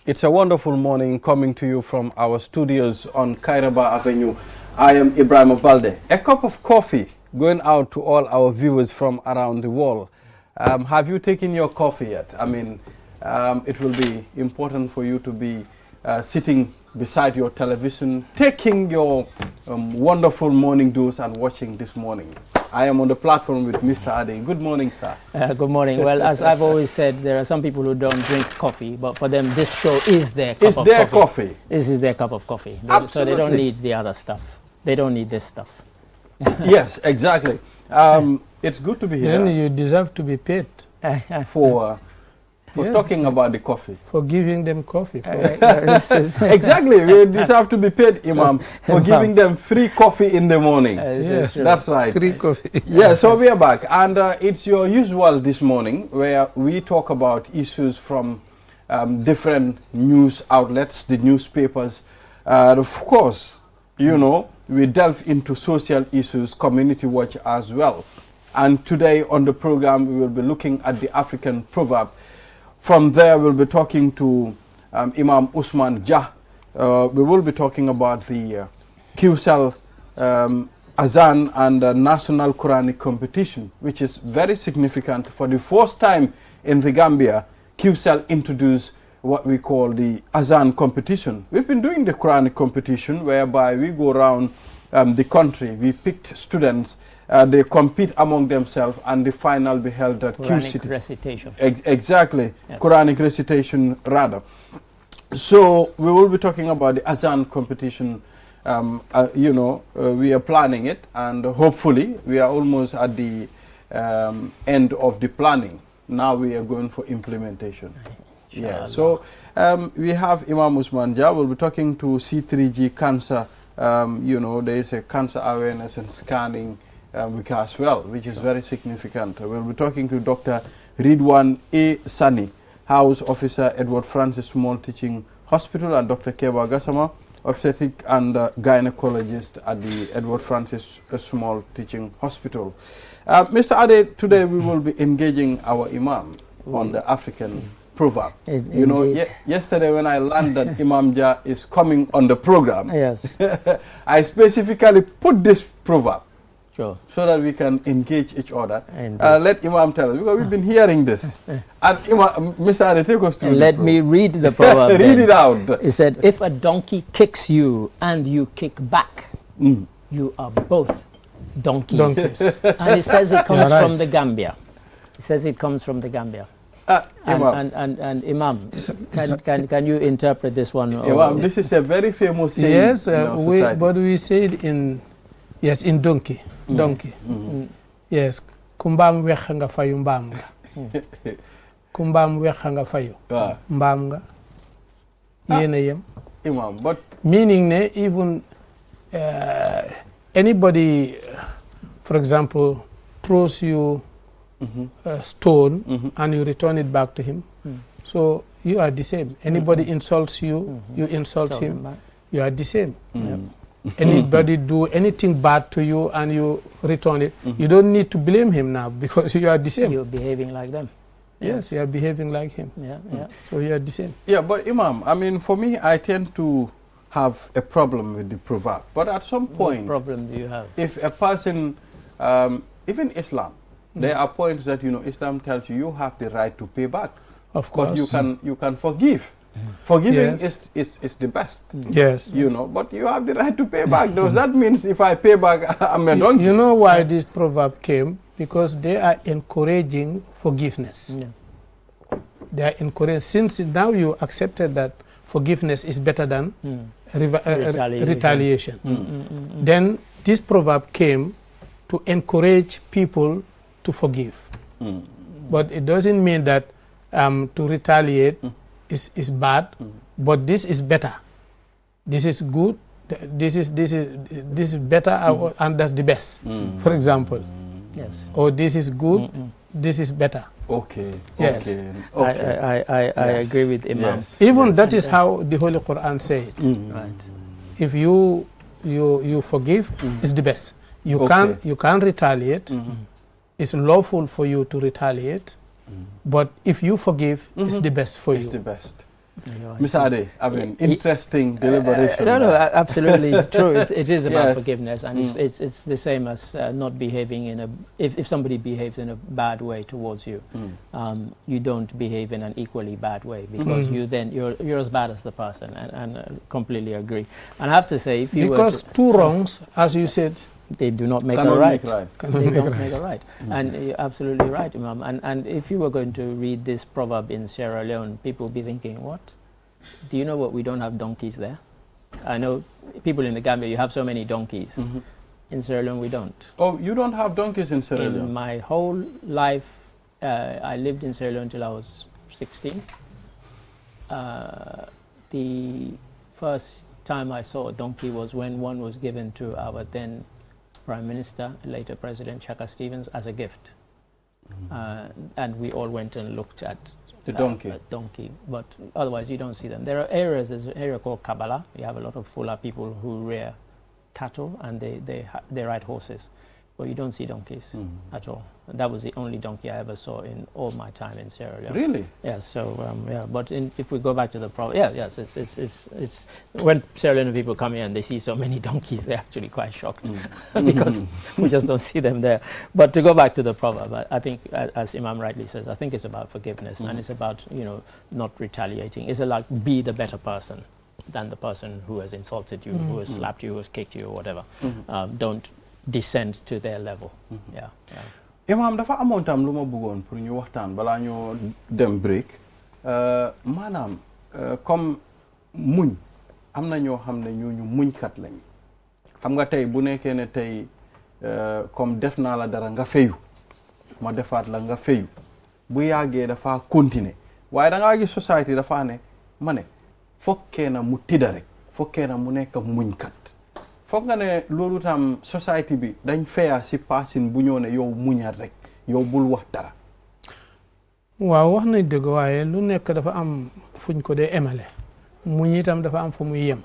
It's a wonderful morning coming to you from our studios on Kairaba Avenue. I am Ibrahim Balde. A cup of coffee going out to all our viewers from around the world. Have you taken your coffee yet? I mean, it will be important for you to be sitting beside your television, taking your wonderful morning dose and watching this morning. I am on the platform with Mr. Ade. Good morning, sir. Good morning. Well, as I've always said, there are some people who don't drink coffee, but for them, this show is their cup of coffee. This is their cup of coffee. So they don't need the other stuff. They don't need this stuff. Yes, exactly. It's good to be here. Then you deserve to be paid for talking about the coffee. For giving them coffee. Exactly. We deserve to be paid, Imam, for giving them free coffee in the morning. Yes, that's right. Free coffee. Yeah, so we are back. And it's your usual this morning where we talk about issues from different news outlets, the newspapers. Of course, you know, we delve into social issues, community watch as well. And today on the program, we will be looking at the African proverb. From there, we'll be talking to Imam Usman Jah. We will be talking about the Quranic Azaan and National Quranic competition, which is very significant. For the first time in the Gambia, QCell introduced what we call the Azaan competition. We've been doing the Quranic competition, whereby we go around the country. We picked students. They compete among themselves, and the final be held at Quranic recitation. Exactly, yes. Quranic recitation rather. So we will be talking about the Azaan competition. You know, we are planning it, and hopefully we are almost at the end of the planning. Now we are going for implementation. Yeah. So we have Imam Usman Jah. We'll be talking to C3G cancer. You know, there is a cancer awareness and scanning week as well, which is very significant. We'll be talking to Dr. Ridwan A. Sani, House Officer, Edward Francis Small Teaching Hospital, and Dr. Keba Gassama, obstetric and gynecologist at the Edward Francis Small Teaching Hospital. Mr. Ade, today we will be engaging our Imam on the African proverb. You know, yesterday when I learned that Imam Jah is coming on the program, yes, I specifically put this proverb sure, so that we can engage each other. Let Imam tell us, because we've been hearing this. And Imam, Mr. Ade, take us through. And let me read the proverb. Read it out. He said, if a donkey kicks you and you kick back, you are both donkeys. And it says it comes from the Gambia. It says it comes from the Gambia. And Imam, can you interpret this one? Imam, this is a very famous saying. Yes, but we say it in, yes, in donkey. Donkey. Yes, kumbam wekha fayu mbam nga. Kumbam wekha fayu mbam nga. Yena yem. Imam, but meaning ne even anybody, for example, throws you a stone and you return it back to him. So you are the same. Anybody insults you, you insult him. You are the same. Anybody do anything bad to you and you return it, you don't need to blame him now because you are the same. You're behaving like them. Yes, you are behaving like him. So you are the same. Yeah, but Imam, I mean, for me, I tend to have a problem with the proverb. But at some point, what problem do you have? If a person, even Islam, there are points that, you know, Islam tells you you have the right to pay back. Of course. But you can forgive. Forgiving is the best. Yes. You know, but you have the right to pay back. Does that mean if I pay back, I'm a donkey? You know why this proverb came? Because they are encouraging forgiveness. They are encouraging, since now you accepted that forgiveness is better than retaliation. Then this proverb came to encourage people to forgive. But it doesn't mean that to retaliate is bad, but this is better. This is good. This is better, and that's the best. For example, yes. Or this is good. This is better. Okay. Yes. Okay. I agree with Imam. Yes. Even that is how the Holy Quran says it. Right. If you forgive, it's the best. You can't retaliate. It's lawful for you to retaliate, but if you forgive, it's the best for you. It's the best. Mr. Ade, I mean, interesting deliberation. No, absolutely true. It is about Yes. forgiveness, and it's the same as not behaving in a. If somebody behaves in a bad way towards you, you don't behave in an equally bad way, because you're as bad as the person, and completely agree. And I have to say, if you because two wrongs, as you said, they do not make a Cannot right. make right. They don't make a right. And you're absolutely right, Imam. And if you were going to read this proverb in Sierra Leone, people will be thinking, what? Do you know what? We don't have donkeys there. I know people in the Gambia, you have so many donkeys. In Sierra Leone, we don't. Oh, you don't have donkeys in Sierra Leone? In my whole life, I lived in Sierra Leone until I was 16. The first time I saw a donkey was when one was given to our then Prime Minister, later President Chaka Stevens, as a gift. And we all went and looked at the donkey. A donkey, but otherwise you don't see them. There are areas, there's an area called Kabbalah. You have a lot of Fula people who rear cattle, and they ride horses, but you don't see donkeys at all. And that was the only donkey I ever saw in all my time in Sierra Leone. Really? Yeah. So yeah, but if we go back to the problem, yes, it's when Sierra Leone people come here and they see so many donkeys, they're actually quite shocked because we just don't see them there. But to go back to the proverb, I think, as Imam rightly says, I think it's about forgiveness, and it's about not retaliating. It's like, be the better person than the person who has insulted you, who has slapped you, who has kicked you, or whatever. Don't descend to their level. Yeah. Imam, dafa amoon tam lu ma bëggoon pour ñu waxtaan balaa ñoo dem break maanaam comme muñ am na ñoo xam ne ñooñu muñkat lañ xam nga tey bu nekkee ne tey comme def naa la dara nga fayu ma defaat la nga fayu bu yàggee dafa continuer waaye da ngaa gis society dafa ne ma ne fokkee na mu tidda rek fokkee na mu nekk muñkat foog nga ne loolu tam society bi dañ feya si paasin bu ñëw ne yow muñal rek yow bul wax dara. waaw wax nañ dëgg waaye lu nekk dafa am fuñ ko dee emale muñ itam dafa am fu muy yem.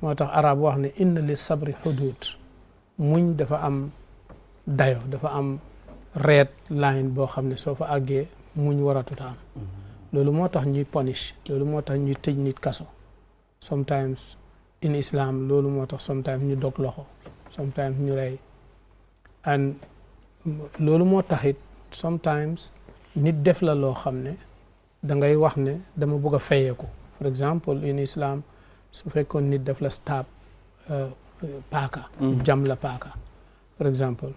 moo tax arab wax ne inna li sabri hudud muñ dafa am dayo dafa am red line boo xam ne soo fa àggee muñ waratuta am. loolu moo tax ñuy punish loolu moo tax ñuy tëj nit kaso sometimes in Islam loolu moo tax sometimes ñu dog loxo sometimes ñu rey and loolu moo taxit sometimes nit def la loo xam ne da ngay wax ne dama bëgg a fayeeku for example in Islam su fekkoon nit def la stab paaka jam la paaka for example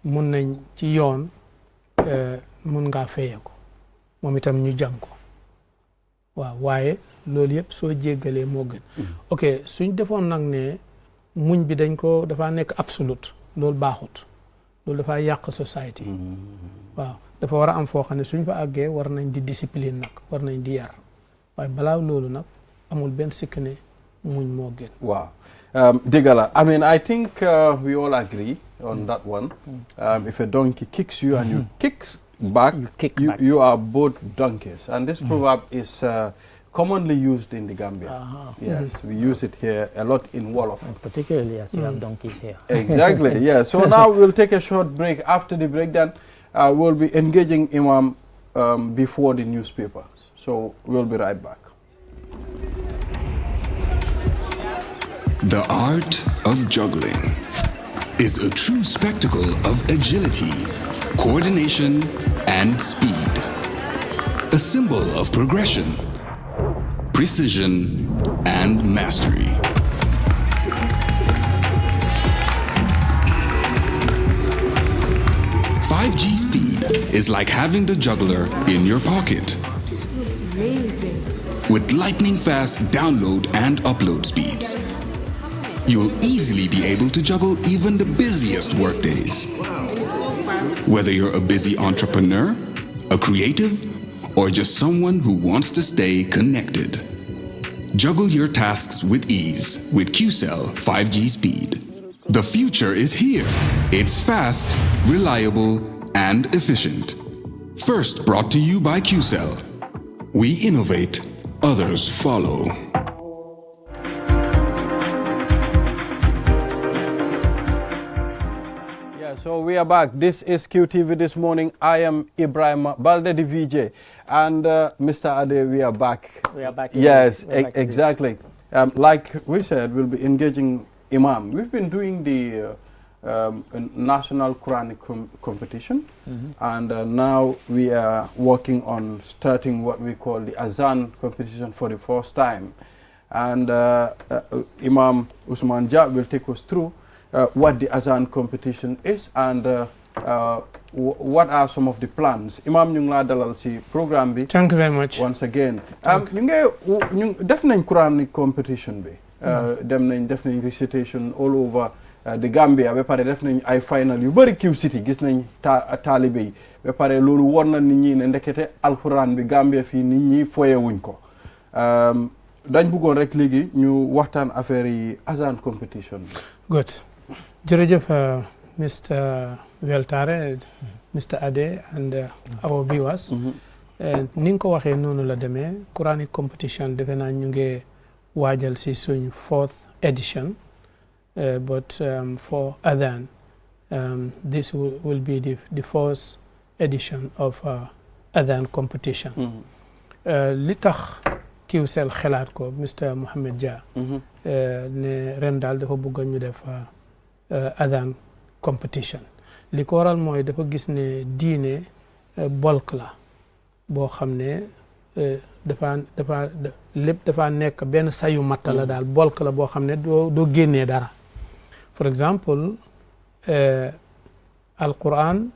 mun nañ ci yoon mun ngaa fayeeku moom itam ñu jam ko waaw waaye loolu yëpp soo jéggalee moo gën ok suñ defoon nag ne muñ bi dafa nekk absolute loolu baaxut loolu dafa yàq society waaw dafa war a am foo xam ne suñ fa àggee war nañ di discipline nag war nañ di yar waaye balaa loolu nag amul benn sikk ne muñ moo gën waaw dëgg la I mean I think we all agree on that one if a donkey kicks you and you kick back, you are both donkeys, and this proverb is commonly used in the Gambia. Yes, we use it here a lot in Wolof. Particularly as you have donkeys here. Exactly, yeah. So now we'll take a short break. After the break, then we'll be engaging Imam before the newspaper. So we'll be right back. The art of juggling is a true spectacle of agility, coordination, and speed. A symbol of progression, precision, and mastery. "5G speed is like having the juggler in your pocket. Amazing. With lightning-fast download and upload speeds, you'll easily be able to juggle even the busiest workdays. Whether you're a busy entrepreneur, a creative, or just someone who wants to stay connected, juggle your tasks with ease with QCell 5G speed. The future is here. It's fast, reliable, and efficient. First brought to you by QCell. We innovate, others follow. So we are back. This is QTV This Morning. I am Ibrahim Balde, the VJ. And Mr. Ade, we are back. We are back. Yes, exactly. Like we said, we'll be engaging Imam. We've been doing the national Quranic competition. And now we are working on starting what we call the Azaan competition for the first time. And Imam Usman Jah will take us through what the Azaan competition is and what are some of the plans. Imam, ñu ngi laa dalal si programme bi. Thank you very much. Once again. ñu def nañ Quranic competition bi. dem nañ def nañ recitation all over the Gambia ba pare def nañ ay final yu bëri Q City gis nañ taalibe yi ba pare loolu war na nit ñi ne ndekete alxuraan bi Gambia fii nit ñi foyewuñ ko. dañ bëggoon rek léegi ñu waxtaan affaire yi Azaan competition bi. Good. Jërëjëf Mr. Weltare, Mr. Ade and our viewers. Ni nga ko waxee noonu la demee Quranic competition defe naa ñu ngi waajal si suñ 4th edition but for Azaan this will be the 4th edition of Azaan competition. Li tax Qcell xelaat ko Mr. Mohamed Jah ne ren daal dafa bëgg ñu def Azaan competition li ko waral mooy dafa gis ne diine bolk la boo xam ne lépp dafa nekk benn sayu matta la daal bolk la boo xam ne doo génnee dara. For example Alquran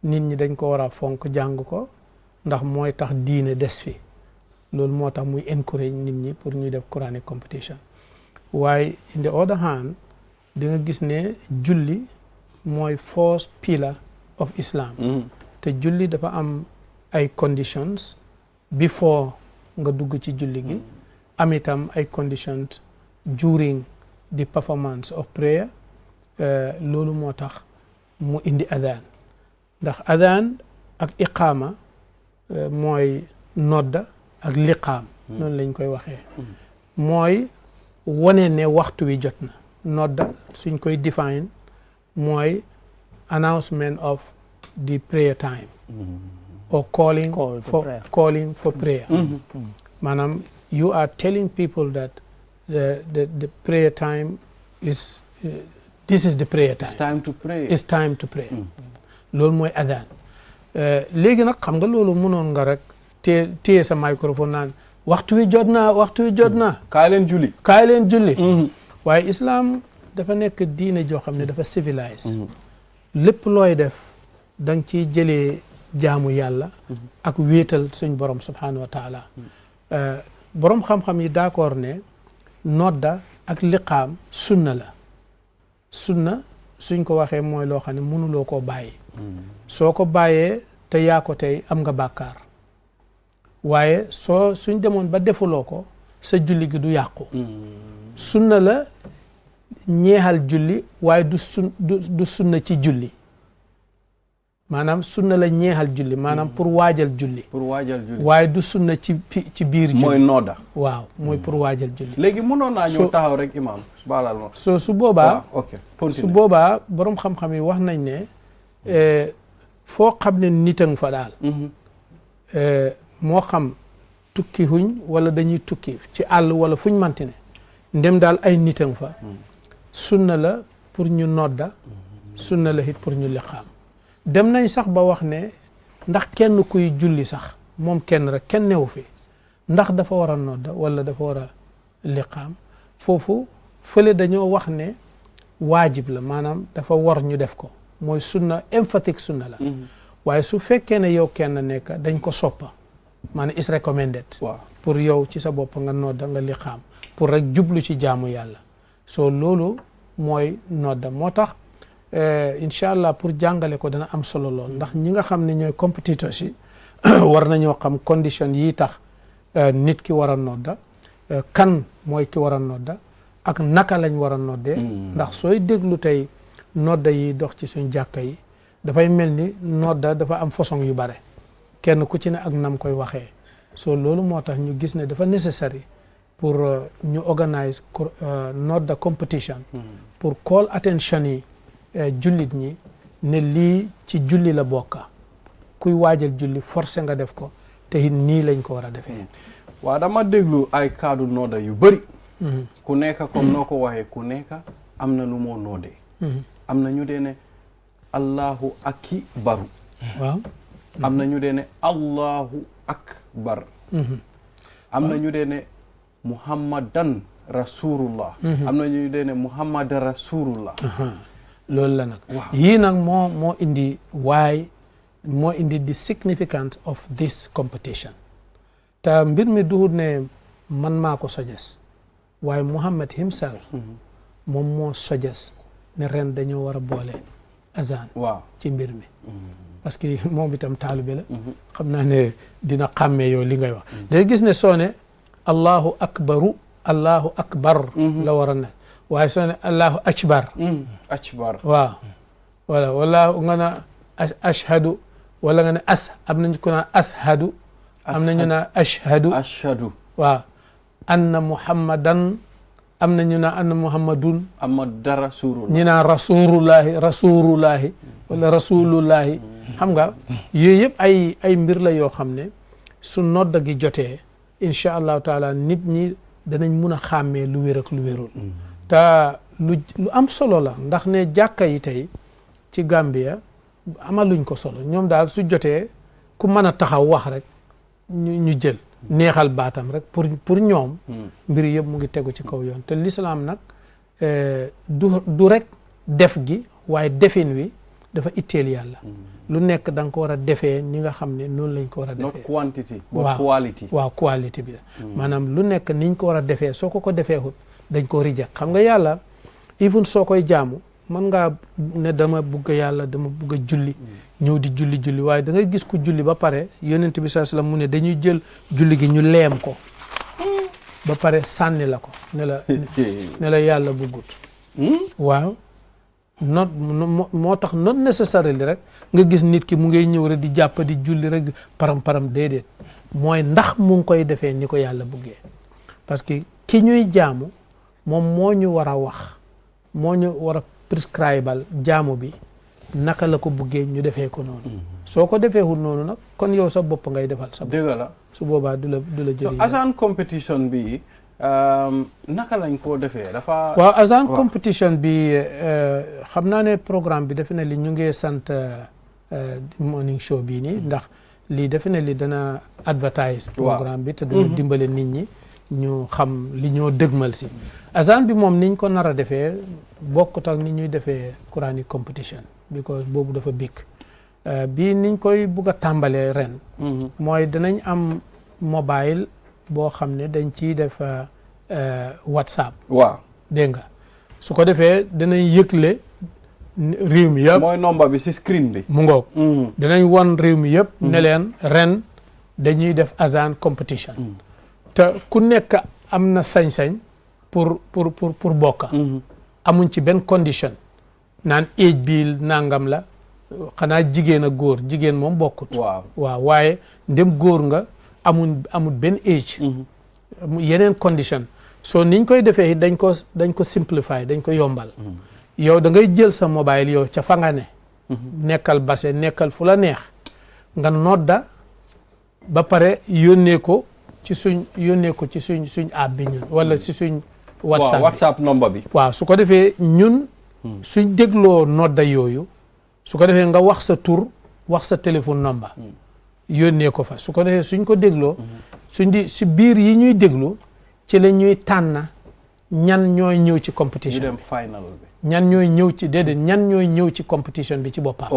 nit ñi dañ ko war a fonk jàng ko ndax mooy tax diine des fi loolu moo tax muy encourage nit ñi pour ñuy def Quranic competition waaye in the other hand di nga gis ne julli mooy first pillar of Islam te julli dafa am ay conditions before nga dugg ci julli gi am itam ay conditions during the performance of prayer loolu moo tax mu indi adaan ndax adaan ak iqaama mooy nodda ak liqaam noonu lañ koy waxee mooy wone ne waxtu wi jot na nodda suñ koy define mooy announcement of the prayer time or calling for prayer maanaam you are telling people that the prayer time is this is the prayer time. It's time to pray. Loolu mooy adaan léegi nag xam nga loolu mënoon nga rek téye sa microphone naan waxtu wi jot na kaay leen julli waaye islam dafa nekk diine joo xam ne dafa civilise lépp looy def danga ciy jëlee jaamu yàlla ak wéetal suñ borom subhanahu wa taala borom xam-xam yi d'accord ne nodda ak liqaam sunna la sunna suñ ko waxee mooy loo xam ne mënuloo koo bàyyi soo ko bàyyee te yaa ko tey am nga bàkkaar waaye suñ demoon ba defuloo ko sa julli gi du yàqu sunna la ñeexal julli waaye du sunna ci julli maanaam sunna la ñeexal julli maanaam pour waajal julli waaye du sunna ci biir julli mooy nooda waaw mooy pour waajal julli léegi mënoon naa ñëw taxaw rek imam baalal ma su boobaa borom xam-xam yi wax nañ ne foo xam ne nit a nga fa daal moo xam tukki huñ wala dañuy tukki ci àll wala fuñ manti ne ndem daal ay nit a nga fa sunna la pour ñu nodda sunna la it pour ñu liqaam dem nañ sax ba wax ne ndax kenn kuy julli sax moom kenn rek kenn newu fi ndax dafa war a nodda wala dafa war a liqaam foofu fële dañoo wax ne waajib la maanaam dafa war ñu def ko mooy sunna emphatique sunna la waaye su fekkee ne yow kenn nekk dañ ko soppa maanaam is recommended pour yow ci sa bopp nga nodda nga liqaam pour rek jublu ci jaamu yàlla soo loolu mooy nodda moo tax incha allah pour jàngale ko dana am solo lool ndax ñi nga xam ne ñooy compétiteurs yi war nañoo xam condition yi tax nit ki war a nodda kan mooy ki war a nodda ak naka lañ war a noddee ndax sooy déglu tey nodda yi dox ci suñ jàkka yi dafay mel ni nodda dafa am façon yu bare kenn ku ci ne ak nam koy waxee so loolu moo tax ñu gis ne dafa necessary pour ñu organise nodda competition pour call attention yi jullit ñi ne lii ci julli la bokka kuy waajal julli forcé nga def ko te it nii lañ ko war a defee. waaw dama déglu ay kaddu nooda yu bëri. ku nekk comme noo ko waxee ku nekk am na lu moo noodee. am na ñu dee ne allahu akbaru. waaw. am na ñu dee ne allahu akbar. am na ñu dee ne muhammadan rasulullah. am na ñu dee ne muhammad rasulullah. loolu la nag. yii nag moo indi moo indi the significance of this competition. te mbir mi duhut ne man maa ko suggest waaye Muhammad himself moom moo suggest ne ren dañoo war a boole azan ci mbir mi parce que moom itam taalibe la xam naa ne dina xàmmee yow li ngay wax day gis ne soo ne allahu akbaru allahu akbar la war a nekk waaye soo ne allahu akbar waaw voilà wala nga na ashhadu wala nga ne am nañu ko naan ashhadu am nañu naan ashhadu waaw anna muhammadan am nañu naan anna muhammadun ñu naan rasulullahi wala rasulullahi xam nga yooyu yëpp ay mbir la yoo xam ne su nodda gi jotee incha allahu taala nit ñi danañ mun a xàmmee lu wér ak lu wérul te lu am solo la ndax ne jàkka yi tey ci Gambia amaluñ ko solo ñoom daal su jotee ku mën a taxaw wax rek ñu jël neexal baatam rek pour ñoom mbir yëpp mu ngi tegu ci kaw yoon te l'islam nag du rek def gi waaye defin wi dafa itteel yàlla lu nekk da nga ko war a defee ni nga xam ne noonu lañ ko war a defee not quantity but quality waaw quality bi maanaam lu nekk niñ ko war a defee soo ko defeewut dañ ko reject xam nga yàlla even soo koy jaamu mën ngaa ne dama bugg yàlla dama bugg a julli ñëw di julli waaye da ngay gis ku julli ba pare yonent bi sallallahu alayhi wasallam mu ne dañuy jël julli gi ñu leem ko ba pare sànni la ko ne la yàlla buggut waaw not moo tax not necessarily rek nga gis nit ki mu ngay ñëw rek di jàpp di julli rek param déedéet mooy ndax mu ngi koy defee ni ko yàlla buggee parce que ki ñuy jaamu moom moo ñu war a wax moo ñu war a prescribal jaamu bi naka la ko buggee ñu defee ko noonu soo ko defeewul noonu nag kon yow sa bopp ngay defal sa bopp dëgg la su boobaa du la jëriñ azan competition bi naka lañ koo defee dafa waaw azan competition bi xam naa ne programme bi defe na li ñu ngi sant morning show bii nii ndax lii defe na li dana advertise programme bi te dana dimbale nit ñi ñu xam li ñoo dëgmal si azan bi moom niñ ko nar a defee bokkut ak ni ñuy defee Quranic competition because boobu dafa big bii niñ koy bugg a tàmbalee ren mooy danañ am mobile boo xam ne dañ ciy def WhatsApp dégg nga su ko defee danañ yëgle réew mi yëpp mooy nombre bi si screen bi mu ngoog danañ won réew mi yëpp ne leen ren dañuy def azan competition te ku nekk am na sañ-sañ pour bokka amuñ ci benn condition naan age bi nangam la xanaa jigéen ak góor jigéen moom bokkut waaw waaye ndem góor nga amul benn age yeneen condition so niñ koy defee dañ ko simplify dañ ko yombal yow da ngay jël sa mobile yow ca fa nga ne nekkal base nekkal fu la neex nga nodda ba pare yónnee ko ci suñ app bi ñun wala ci suñ WhatsApp number bi waaw su ko defee ñun suñ dégloo nodda yooyu su ko defee nga wax sa tur wax sa téléphone number yónnee ko fa su ko defee suñ ko dégloo si biir yi ñuy déglu ci la ñuy tànn ñan ñooy ñëw ci competition ñu dem final bi ñan ñooy ñëw ci déedéet ñan ñooy ñëw ci competition bi ci boppam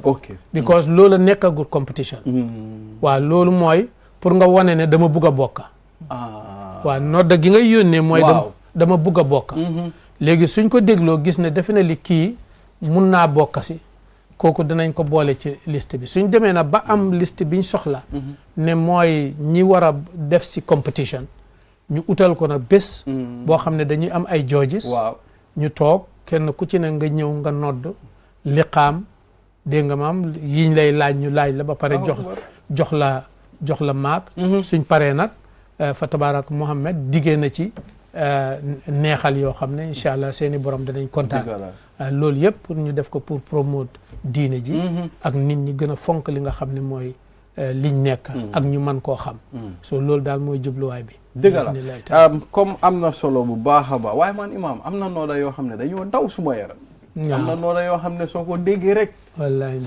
ok because loolu nekkagul competition waaw loolu mooy pour nga wane ne dama bugg a bokka waaw nodda gi ngay yónnee mooy dama bugg a bokka léegi suñ ko dégloo gis ne defe na li kii mun naa bokka si kooku dinañ ko boole ci liste bi suñ demee na ba am liste biñ soxla ne mooy ñi war a def si competition ñu utal ko nag bés boo xam ne dañuy am ay judges ñu toog kenn ku ci ne nga ñëw nga nodd liqaam dégg nga maam yiñ lay laaj ñu laaj la ba pare jox la maak suñ paree nag fa tabaarak Muhammad diggee na ci neexal yoo xam ne incha allah seeni borom danañ kontaan loolu yëpp pour ñu def ko pour promouvoir diine ji ak nit ñi gën a fonk li nga xam ne mooy liñ nekk ak ñu mën koo xam so loolu daal mooy jubluwaay bi dëgg la comme am na solo bu baax a baax waaye man imaam am na nooda yoo xam ne dañoo daw suma yaram am na nooda yoo xam ne soo ko déggee rek wallaay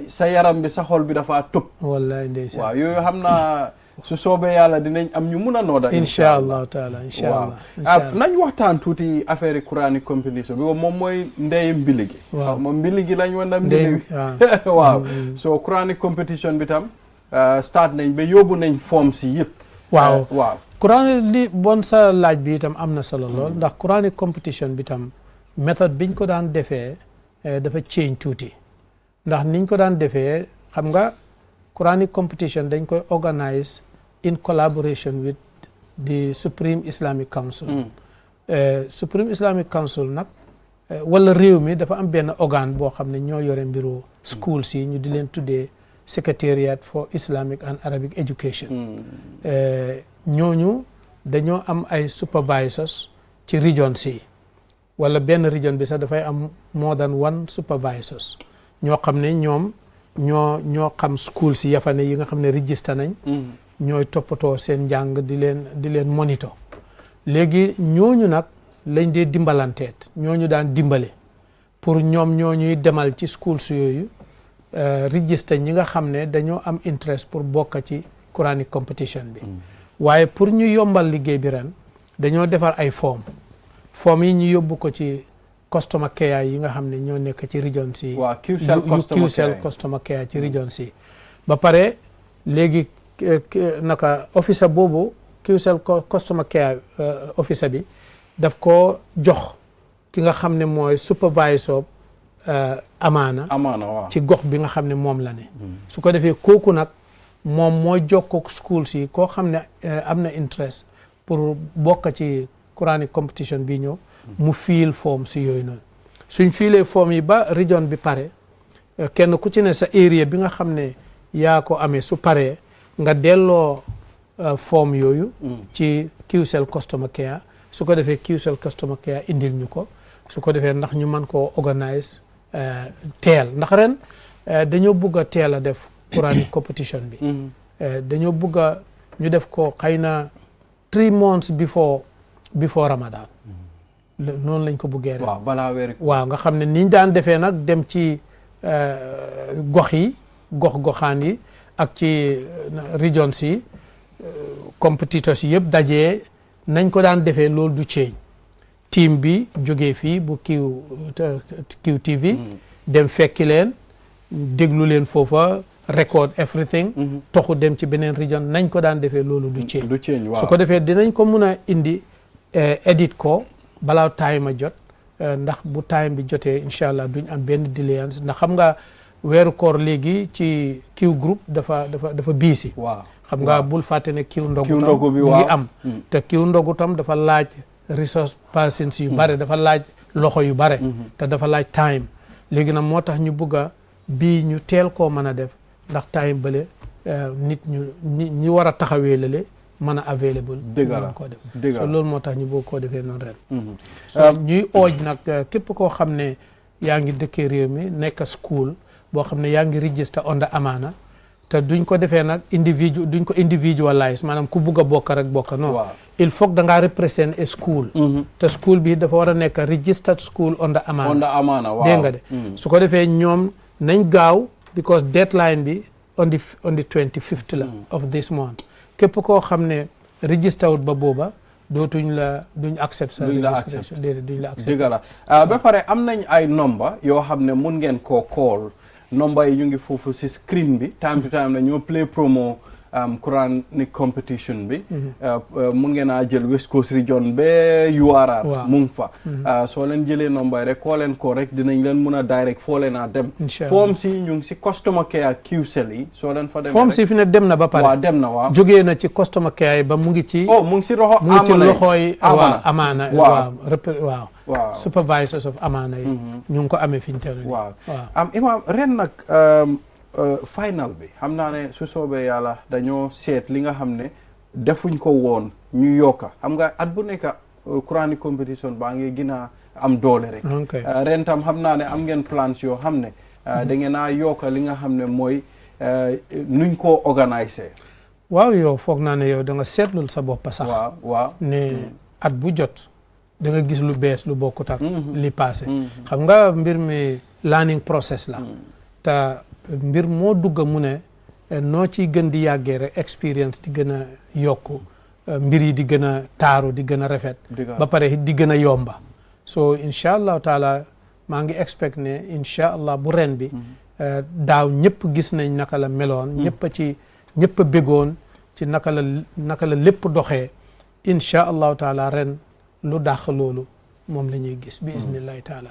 sa yaram bi sa xol bi dafa tëb wallaay ndeysaan waaw yooyu xam naa su soobee yàlla dinañ am ñu mun a nooda incha allahu taala incha allah nañ waxtaan tuuti affaire Quranic competition bi moom mooy ndey mbili gi moom mbili gi lañ wan mbili gi waaw so Quranic competition bi tam start nañ ba yóbbu nañ form si yëpp waaw Quranic li bon sa laaj bi itam am na solo lool ndax Quranic competition bi tam méthode biñ ko daan defee dafa change tuuti ndax niñ ko daan defee xam nga Quranic competition dañ koy organise in collaboration with the Supreme Islamic Council Supreme Islamic Council nag wala réew mi dafa am benn organe boo xam ne ñoo yore mbiru schools yi ñu di leen tuddee Secretariat for Islamic and Arabic Education ñooñu dañoo am ay supervisors ci regions yi wala benn region bi sax dafay am more than one supervisors ñoo xam ne ñoom ñoo xam school si yafane yi nga xam ne register nañ ñooy toppatoo seen njàng di leen monitor léegi ñooñu nag lañ dee dimbalanteet ñooñu daan dimbale pour ñoom ñooñuy demal ci schools yooyu register ñi nga xam ne dañoo am interest pour bokk ci Quranic competition bi waaye pour ñu yombal liggéey bi ren dañoo defar ay form yi ñu yóbbu ko ci customer care yi nga xam ne ñoo nekk ci region si QCell customer care ci region si ba pare léegi naka officer boobu QCell customer care officer bi daf ko jox ki nga xam ne mooy supervisor amaana waaw ci gox bi nga xam ne moom la ne su ko defee kooku nag moom mooy jokkoo school si koo xam ne am na interest pour bokk ci Quranic competition bi ñëw mu fiil form si yooyu noonu suñ fiilee form yi ba region bi pare kenn ku ci ne sa area bi nga xam ne yaa ko amee su paree nga delloo form yooyu ci QCell customer care su ko defee QCell customer care indil ñu ko su ko defee ndax ñu mën koo organise teel ndax ren dañoo bugg a teel a def Quranic competition bi dañoo bugg a ñu def ko xëy na 3 months before Ramadan noonu lañ ko buggee rek waaw nga xam ne niñ daan defee nag dem ci goxaan yi ak ci regions yi competitors yi yëpp dajee nañ ko daan defee loolu du change team bi jógee fii bu QTV dem fekki leen déglu leen foofa record everything toxu dem ci beneen region nañ ko daan defee loolu du change su ko defee dinañ ko mun a indi edit ko balaa time a jot ndax bu time bi jotee incha allah duñ am benn délayance ndax xam nga weeru koor léegi ci Q group dafa biisi xam nga bul fàtte ne Q ndogu bi ngi am te Q ndogu tam dafa laaj resource persons yu bare dafa laaj loxo yu bare te dafa laaj time léegi nag moo tax ñu bëgg a bii ñu teel koo mën a def ndax time bële nit ñi war a taxawee lale mën a available mën koo def so loolu moo tax ñu bëgg koo defee noonu ren so ñuy ooj nag képp koo xam ne yaa ngi dëkkee réew mi nekk school boo xam ne yaa ngi register under amaana te duñ ko defee nag duñ ko individualize maanaam ku bugg a bokk rek bokk non il faut que da ngaa represent a school te school bi dafa war a nekk registered school under amaana dégg nga de su ko defee ñoom nañ gaaw because deadline bi on the 25th la of this month képp koo xam ne register wut ba booba duñ accept sa registration duñ la accept dëgg la ba pare am nañ ay number yoo xam ne mun ngeen koo call number yi ñu ngi foofu si screen bi time to time la ñoo play promo Quranic competition bi mun ngeen a jël West Coast region ba URR mu ngi fa soo leen jëlee number yi rek koo leen ko rek dinañ leen mun a direct foo leen a dem form si ñu ngi si customer care QCell yi soo leen fa dem form si fi ne dem na ba pare waaw dem na waaw jógee na ci customer care yi ba mu ngi ci mu ngi si loxooy amaana waaw supervisors of amaana yi ñu ngi ko amee fi ñu teew waaw imam ren nag final bi xam naa ne su soobee yàlla dañoo seet li nga xam ne defuñ ko woon ñu yokka xam nga at bu nekk Quranic competition baa ngi gën a am doole rek ren tam xam naa ne am ngeen plans yoo xam ne da ngeen a yokk li nga xam ne mooy nuñ ko organiser waaw yow foog naa ne yow da nga seetlul sa bopp sax waaw ne at bu jot da nga gis lu bees lu bokkut ak li passé xam nga mbir mi learning process la te mbir moo dugg mu ne noo ciy gën di yàggee rek expérience di gën a yokku mbir yi di gën a taaru di gën a rafet ba pare di gën a yomba so incha allahu taala maa ngi expect ne incha allah bu ren bi daaw ñëpp gis nañ naka la meloon ñëpp a bégoon ci naka la lépp doxee incha allahu taala ren lu dàq loolu moom la ñuy gis bi isnillahi taala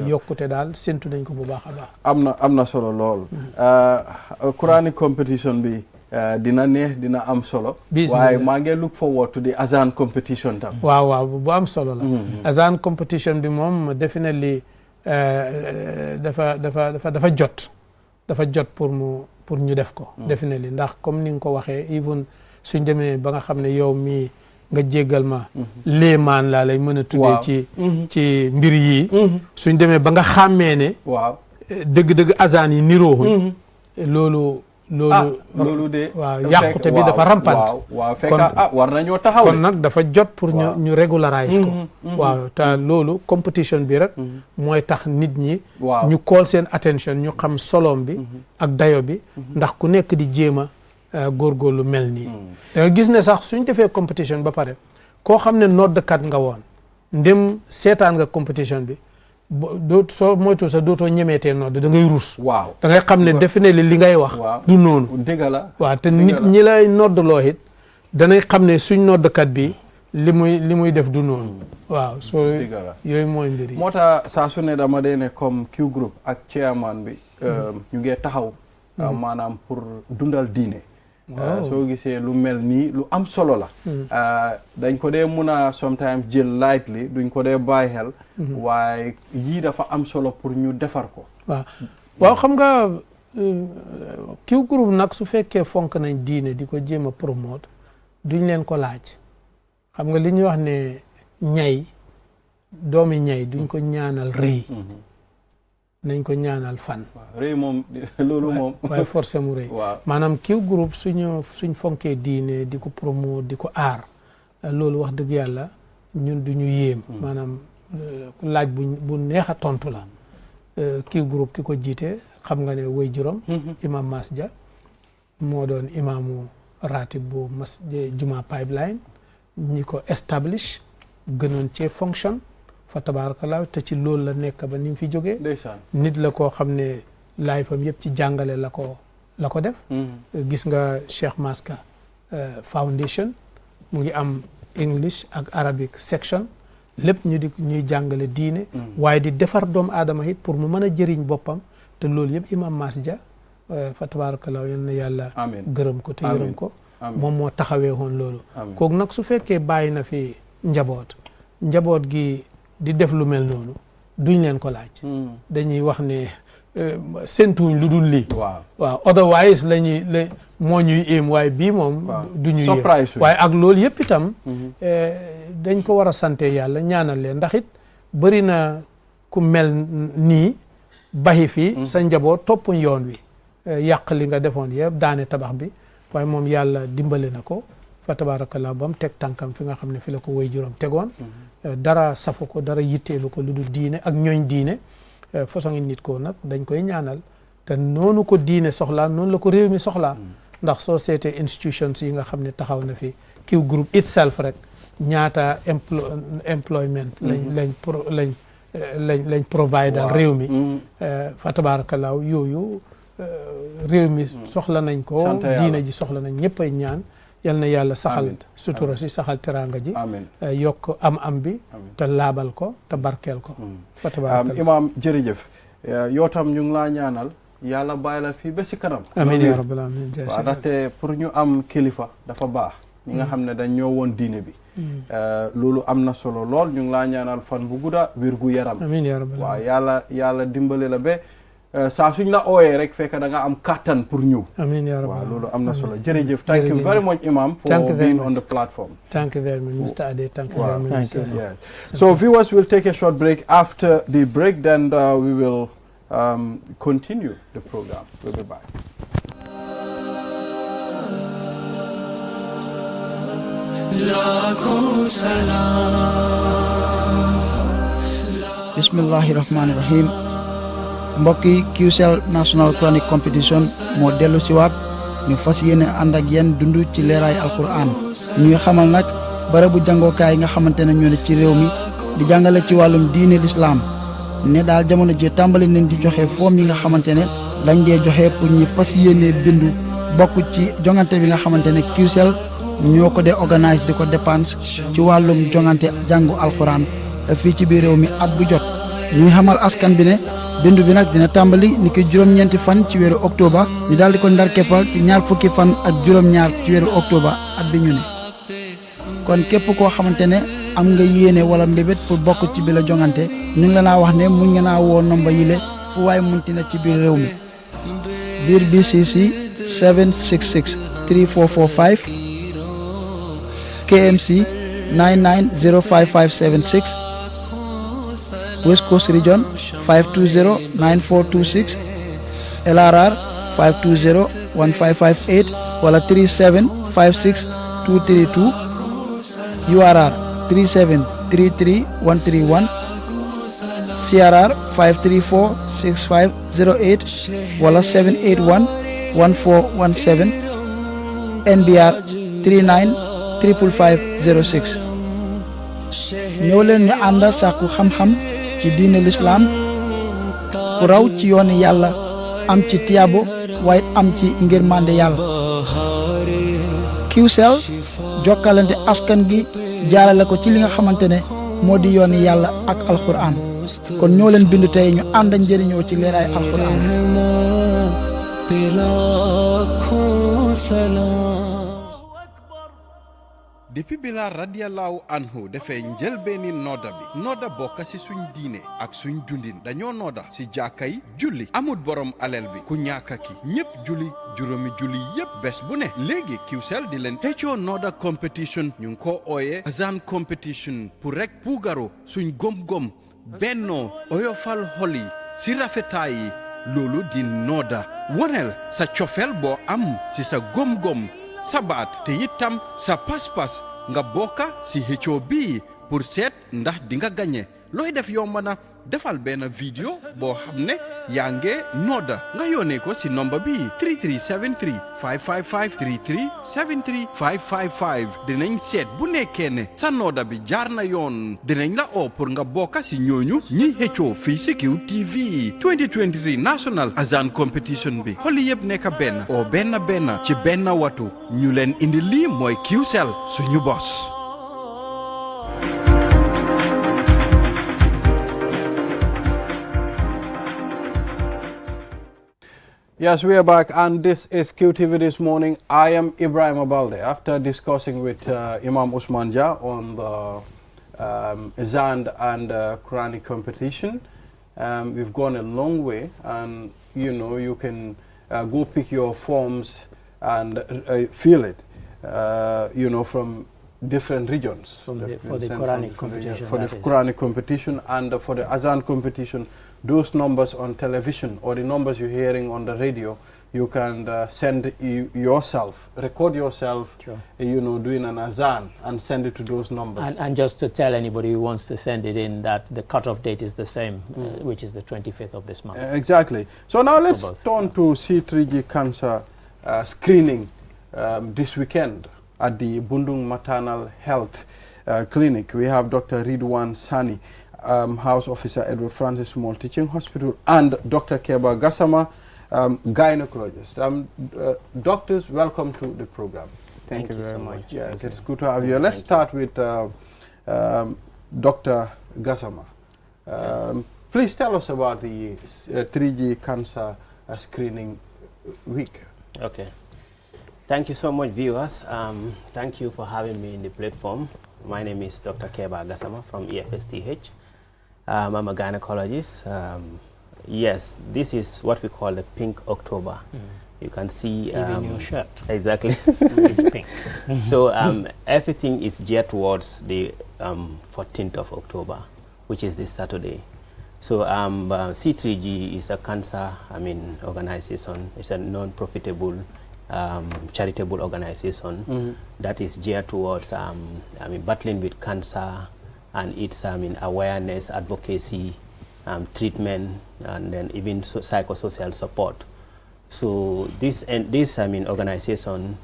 yokkute daal séntu nañ ko bu baax a baax am na solo lool Quranic competition bi dina neex dina am solo waaye maa ngi look forward to the Azaan competition tam waaw bu am solo la Azaan competition bi moom definitely dafa jot pour ñu def ko definitely ndax comme ni nga ko waxee even suñ demee ba nga xam ne yow mii nga jéggal ma léemaan laa lay mën a tuddee ci mbir yi suñ demee ba nga xàmmee ne waaw dëgg-dëgg azaan yi niroohuñ loolu de waaw yàqute bi dafa rampant waaw fekk war nañoo taxaw kon nag dafa jot pour ñu régulariser ko waaw te loolu competition bi rek mooy tax nit ñi ñu call seen attention ñu xam solom bi ak dayo bi ndax ku nekk di jéem a góorgóorlu mel nii da nga gis ne sax suñ defee competition ba pare koo xam ne noddkat nga woon ndem seetaan nga competition bi soo moytu sa dootoo ñemeetee nodd da ngay rus da ngay xam ne defe ne li ngay wax du noonu dëgg la waaw te nit ñi lay noddloo it danay xam ne suñ noddkat bi li muy def du noonu waaw soo yooyu mooy mbir yi moo tax saa su ne dama dee ne comme Q group ak chairman bi ñu ngee taxaw maanaam pour dundal diine soo gisee lu mel nii lu am solo la dañ ko dee mun a sometimes jël lightly duñ ko dee bàyyi xel waaye yii dafa am solo pour ñu defar ko waaw xam nga Q group nag su fekkee fonk nañ diine di ko jéem a promote duñ leen ko laaj xam nga li ñuy wax ne doomi ñay duñ ko ñaanal rëy nañ ko ñaanal fan rëy moom loolu moom waaye forcé mu rëy maanaam Q group suñ fonkee diine di ko promote di ko aar loolu wax dëgg yàlla ñun duñu yéem maanaam laaj bu neex a tontu la Q group ki ko jiite xam nga ne way juróom imam Mas Dia moo doon imaamu ratib bu juma pipeline ñi ko establish gënoon cee fonction fa tabarakallah te ci loolu la nekk ba ni mu fi jógee nit la koo xam ne life am yëpp ci jàngale la ko def gis nga Cheikh Maska Foundation mu ngi am English ak Arabic section lépp ñuy jàngale diine waaye di defar doomu aadama it pour mu mën a jëriñ boppam te loolu yëpp imam Mas Dia fa tabarakallah yal na yàlla gërëm ko te yërëm ko moom moo taxawee woon loolu kooku nag su fekkee bàyyi na fi njaboot gi di def lu mel noonu duñ leen ko laaj dañuy wax ne séntuuñ lu dul lii waaw otherwise moo ñuy éem waaye bii moom du ñu yéem waaye ak loolu yëpp itam dañ ko war a sante yàlla ñaanal leen ndax it bëri na ku mel nii baxi fii sa njaboot toppuñ yoon wi yàq li nga defoon yëpp daane tabax bi waaye moom yàlla dimbale na ko fa tabarakallah ba mu teg tànkam fi nga xam ne fi la ko way juróom tegoon dara safu ko dara yitteelu ko lu dul diine ak ñooñ diine façon ngi nit ko nag dañ koy ñaanal te noonu ko diine soxlaa noonu la ko réew mi soxlaa ndax soo seetee institutions yi nga xam ne taxaw na fi Q group itself rek ñaata employment lañ provide réew mi fa tabarakallah yooyu réew mi soxla nañ ko diine ji soxla nañ ñëpp ay ñaan yal na yàlla saxal sutura si saxal teraanga ji yokk am bi te laabal ko te barkeel ko fa tabarakallah imaam jërëjëf yow tam ñu ngi laa ñaanal yàlla bàyyi la fii ba si kanam amiin yaa rabbal aalamiin waaw ndaxte pour ñu am kilifa dafa baax ñi nga xam ne dañ ñoo woon diine bi loolu am na solo lool ñu ngi laa ñaanal fan bu gudda wér gu yaram amiin yaa rabbal waaw yàlla dimbale la ba saa suñ la ooyee rek fekk da nga am kattan pour ñëw. amiin yaa waaw rabbi. loolu am na solo jërëjëf. thank you very much Imam for being on the platform. Thank you very much Mr. Ade. Thank you very much. Thank you. Yes. So viewers will take a short break. After the break then we will continue the program. We'll be back. Bismillahirrahmanirrahim. Mbokki QCell National Quranic Competition moo dellu si waat ñu fas yéene ànd ak yéen dund ci leeraay alquran ñuy xamal nag barabu jàngookaay yi nga xamante ne ñoo ne ci réew mi di jàngale ci wàllum diine lislaam ne daal jamono ji tàmbali nañ di joxe foom yi nga xamante ne lañ dee joxe pour ñi fas yéene bindu bokk ci jongante bi nga xamante ne QCell ñoo ko dee organise di ko dépense ci wàllum jongante jàngu alquran fii ci biir réew mi at bu jot ñuy xamal askan bi ne bindu bi nag dina tàmbali ni ki juróom-ñeenti fan ci weeru octobre ñu daal di ko ndar keppal ci ñaar fukki fan ak juróom-ñaar ci weeru octobre at bi ñu ne kon képp koo xamante ne am nga yéene wala mbébét pour bokk ci bi la jongante ñu ngi la naa wax ne mun nga naa woo nomba yile fu waaye munti na ci biir réew mi biir BCC 766 3445 KMC 990556 West Coast Region 520-9426 LRR 520-1558 wala 3756-232 URR 3733131 CRR 5346508 wala 781-1417 NBR 39550506 ñëw leen ñu ànd sàkku xam-xam ci diine lislaam ku raw ci yooni yàlla am ci tiyaabo waaye am ci ngërmande yàlla QCell jokkalante askan gi jaarale ko ci li nga xamante ne moo di yooni yàlla ak alquran kon ñoo leen bindu tey ñu ànd njëriñoo ci leeraay alquran depuis Bilal radiyallahu anhu dafay njëlbeeni nooda bi nooda bokk ci suñ diine ak suñ dundin dañoo nooda ci jàkka yi julli amut borom alal bi ku ñàkka ki ñépp julli juróomi julli yépp bés bu ne léegi QCell di leen xëccoo nooda competition ñu ngi ko ooyee azan competition pour rek puugaro suñ gom-gom bennoo oyofal xol yi ci rafetaay yi loolu di nooda woneel sa cofeel boo am ci sa gom-gom sa baat te itam sa pas-pas nga bokka si xëccoo bii pour seet ndax di nga gagné looy def yomb na defal benn vidéo boo xam ne yaa nge nooda nga yónnee ko si nomba bii 3373 555 3373 555 dinañ seet bu nekkee ne sa nooda bi jaar na yoon dinañ la oo pour nga bokka si ñooñu ñiy xëccoo fii si QTV 2023 National Azan Competition bi xoli yëpp nekk benn oo benn ci benn watu ñu leen indi lii mooy QCell suñu bos. Yes, we are back, and this is QTV This Morning. I am Ibrahim Abalde. After discussing with Imam Usman Jah on the Azan and Quranic competition, we've gone a long way, and you know you can go pick your forms and feel it, you know, from different regions. For the Quranic competition. For the Quranic competition and for the Azan competition. Those numbers on television or the numbers you're hearing on the radio, you can send yourself, record yourself, sure, you know, doing an azan and send it to those numbers. And just to tell anybody who wants to send it in that the cutoff date is the same, which is the 25th of this month. Exactly. So now let's turn to C3G cancer screening this weekend at the Bundung Maternal Health Clinic. We have Dr. Ridwan Sani, House Officer Edward Francis Small Teaching Hospital, and Dr. Keba Gassama, gynecologist. Doctors, welcome to the program. Thank you very much. Yes, it's good to have you. Let's start with Dr. Gassama. Please tell us about the 3G cancer screening week. Okay. Thank you so much, viewers. Thank you for having me in the platform. My name is Dr. Keba Gassama from EFSTH. I'm a gynecologist. Yes, this is what we call the Pink October. You can see even your shirt. Exactly. It's pink. So everything is geared towards the 14th of October, which is this Saturday. So C3G is a cancer, organization. It's a non-profitable charitable organization that is geared towards battling with cancer and its awareness, advocacy, treatment, and then even psychosocial support. So this organization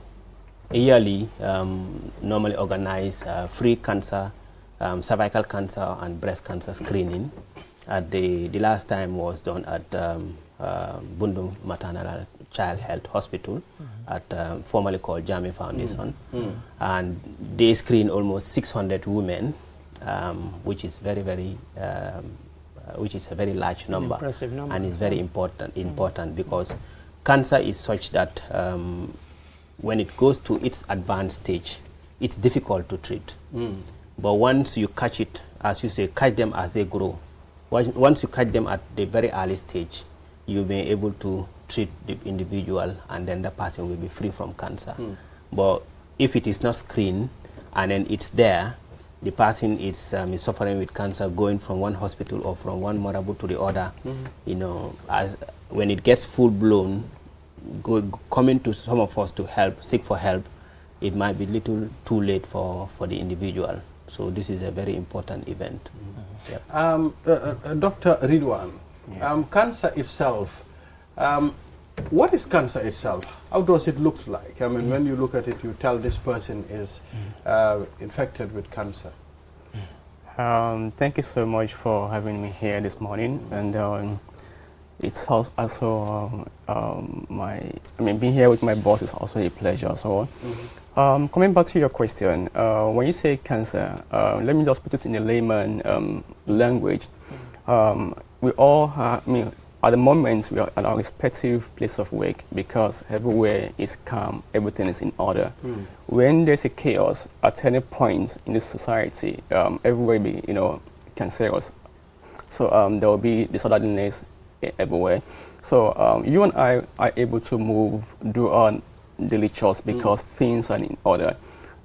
yearly normally organize free cancer, cervical cancer and breast cancer screening. The last time was done at Bundung Maternal Child Health Hospital at formerly called Jami Foundation. And they screen almost 600 women, which is which is a very large number. Impressive number. And is very important because cancer is such that when it goes to its advanced stage, it's difficult to treat. But once you catch it, as you say, catch them as they grow. Once you catch them at the very early stage, you'll be able to treat the individual and then the person will be free from cancer. But if it is not screened and then it's there, the person is suffering with cancer, going from one hospital or from one marabu to the other. You know, as when it gets full blown, coming to some of us to seek for help, it might be little too late for the individual. So this is a very important event. Dr. Ridwan, cancer itself, what is cancer itself? How does it look like? I mean, when you look at it, you tell this person is infected with cancer. Thank you so much for having me here this morning. And it's also being here with my boss is also a pleasure. So, coming back to your question, when you say cancer, let me just put it in a layman language. We all have, at the moment, we are at our respective place of work because everywhere is calm, everything is in order. When there's a chaos at any point in this society, everywhere will be, cancerous. So there will be disorderliness everywhere. So you and I are able to do our daily chores because things are in order.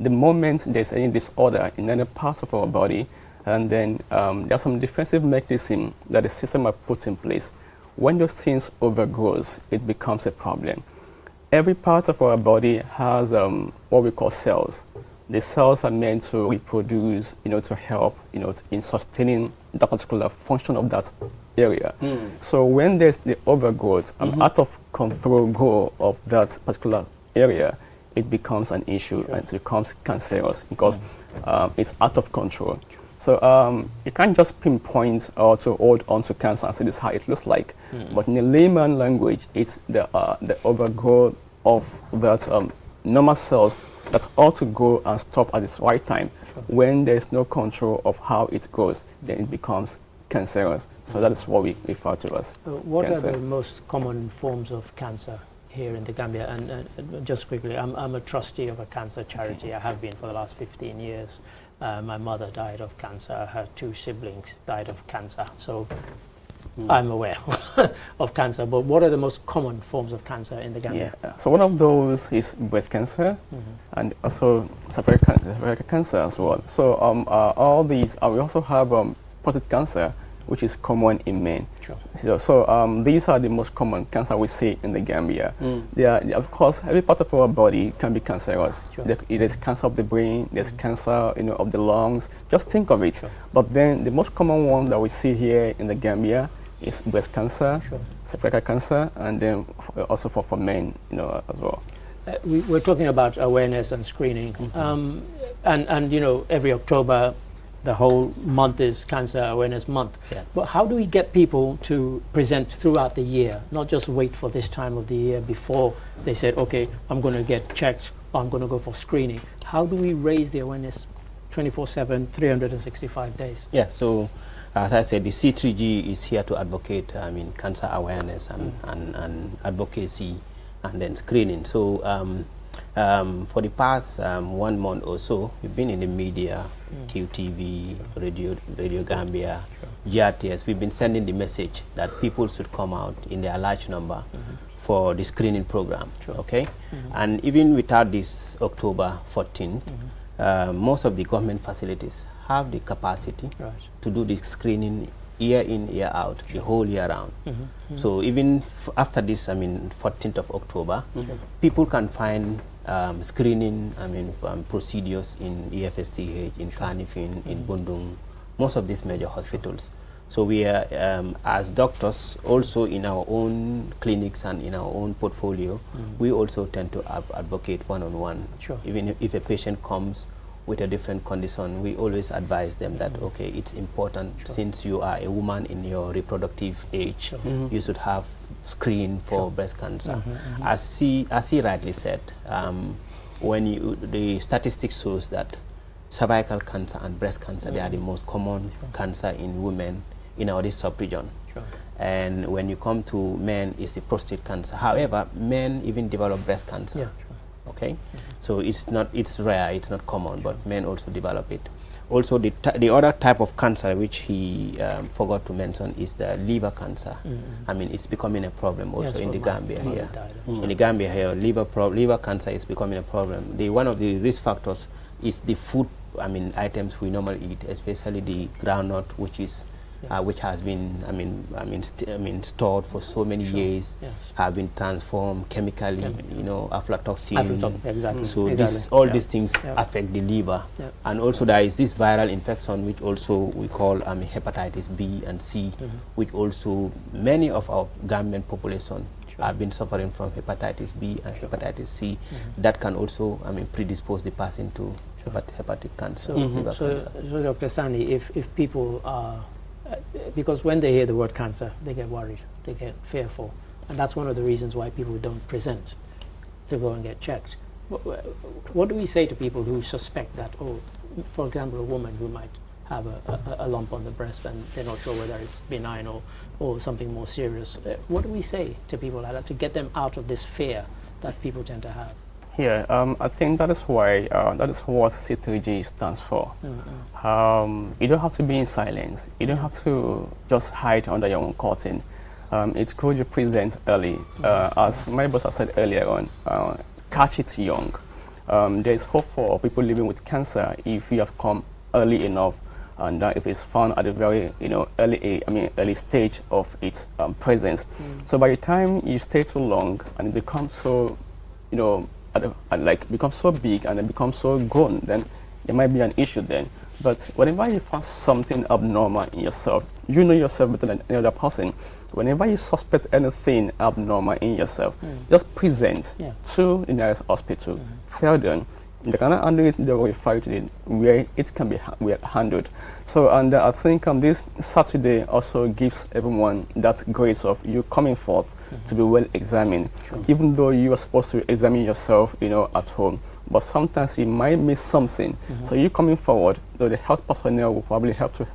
The moment there's any disorder in any part of our body, and then there's some defensive mechanism that the system has put in place. When those things overgrows, it becomes a problem. Every part of our body has what we call cells. The cells are meant to reproduce, to help, in sustaining that particular function of that area. So when there's the overgrowth, out of control go of that particular area, it becomes an issue and it becomes cancerous because it's out of control. So you can't just pinpoint or to hold on to cancer and say this is how it looks like. But in the layman language, it's the overgrowth of that normal cells that ought to go and stop at this right time. When there's no control of how it goes, then it becomes cancerous. So that is what we refer to as what cancer. are the most common forms of cancer here in the Gambia? And just quickly, I'm a trustee of a cancer charity. I have been for the last 15 years. My mother died of cancer. Her 2 siblings died of cancer. So I'm aware of cancer. But what are the most common forms of cancer in the Gambia? So one of those is breast cancer and also cervical cancer as well. So all these, we also have prostate cancer, which is common in men. So these are the most common cancer we see in the Gambia. Of course, every part of our body can be cancerous. There's cancer of the brain, there's cancer of the lungs. Just think of it. But then the most common one that we see here in the Gambia is breast cancer, cervical cancer, and then also for men as well. We're talking about awareness and screening. And every October, the whole month is Cancer Awareness Month. But how do we get people to present throughout the year, not just wait for this time of the year before they said, okay, I'm going to get checked, or I'm going to go for screening? How do we raise the awareness 24/7, 365 days? So as I said, the C3G is here to advocate cancer awareness and advocacy and then screening. So for the past 1 month or so, we've been in the media, QTV, Radio Gambia, GRTS, we've been sending the message that people should come out in their large number for the screening program. Okay, and even without this October 14th, most of the government facilities have the capacity to do the screening year in, year out, the whole year round. So even after this, 14th of October, people can find screening, procedures in EFSTH, in Carnifin, in Bundung, most of these major hospitals. So we are, as doctors, also in our own clinics and in our own portfolio, we also tend to advocate one-on-one. Even if a patient comes with a different condition, we always advise them that, okay, it's important, since you are a woman in your reproductive age, you should have screen for breast cancer. As he rightly said, when the statistics shows that cervical cancer and breast cancer, they are the most common cancer in women in our sub-region. And when you come to men, it's the prostate cancer. However, men even develop breast cancer. Okay, so it's rare, it's not common, but men also develop it. Also, the other type of cancer which he forgot to mention is the liver cancer. It's becoming a problem also in the Gambia here. In the Gambia here, liver cancer is becoming a problem. One of the risk factors is the food, items we normally eat, especially the groundnut, which is which has been, stored for so many years, have been transformed chemically, aflatoxin. So all these things affect the liver. And also there is this viral infection, which also we call hepatitis B and C, which also many of our Gambian population have been suffering from hepatitis B and hepatitis C. That can also, predispose the person to hepatic cancer. So Dr. Sani, if people are, because when they hear the word cancer, they get worried, they get fearful, and that's one of the reasons why people don't present to go and get checked. What do we say to people who suspect that, for example, a woman who might have a lump on the breast and they're not sure whether it's benign or something more serious? What do we say to people like that to get them out of this fear that people tend to have? Yeah, I think that is why, that is what C3G stands for. You don't have to be in silence. You don't have to just hide under your own curtain. It's good you present early. As my boss has said earlier on, catch it young. There is hope for people living with cancer if you have come early enough, and if it's found at a very early stage of its presence. So by the time you stay too long and it becomes so, becomes so big and it becomes so grown, then there might be an issue then. But whenever you find something abnormal in yourself, you know yourself better than any other person. Whenever you suspect anything abnormal in yourself, just present to the nearest hospital. Tell them they cannot handle it, they will refer to it where it can be handled. So, and I think this Saturday also gives everyone that grace of you coming forth to be well examined, even though you are supposed to examine yourself, at home. But sometimes you might miss something. So you coming forward, though the health personnel will probably help to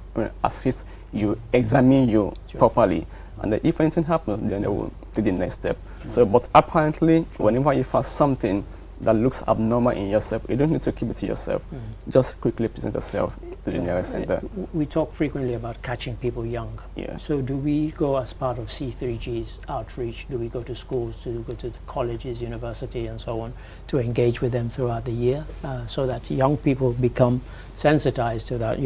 assist you, examine you properly. And if anything happens, then they will take the next step. So, but apparently, whenever you find something that looks abnormal in yourself, you don't need to keep it to yourself. Just quickly present yourself to the nearest center. We talk frequently about catching people young. So do we go as part of C3G's outreach? Do we go to schools, do we go to the colleges, university and so on, to engage with them throughout the year so that young people become sensitized to that,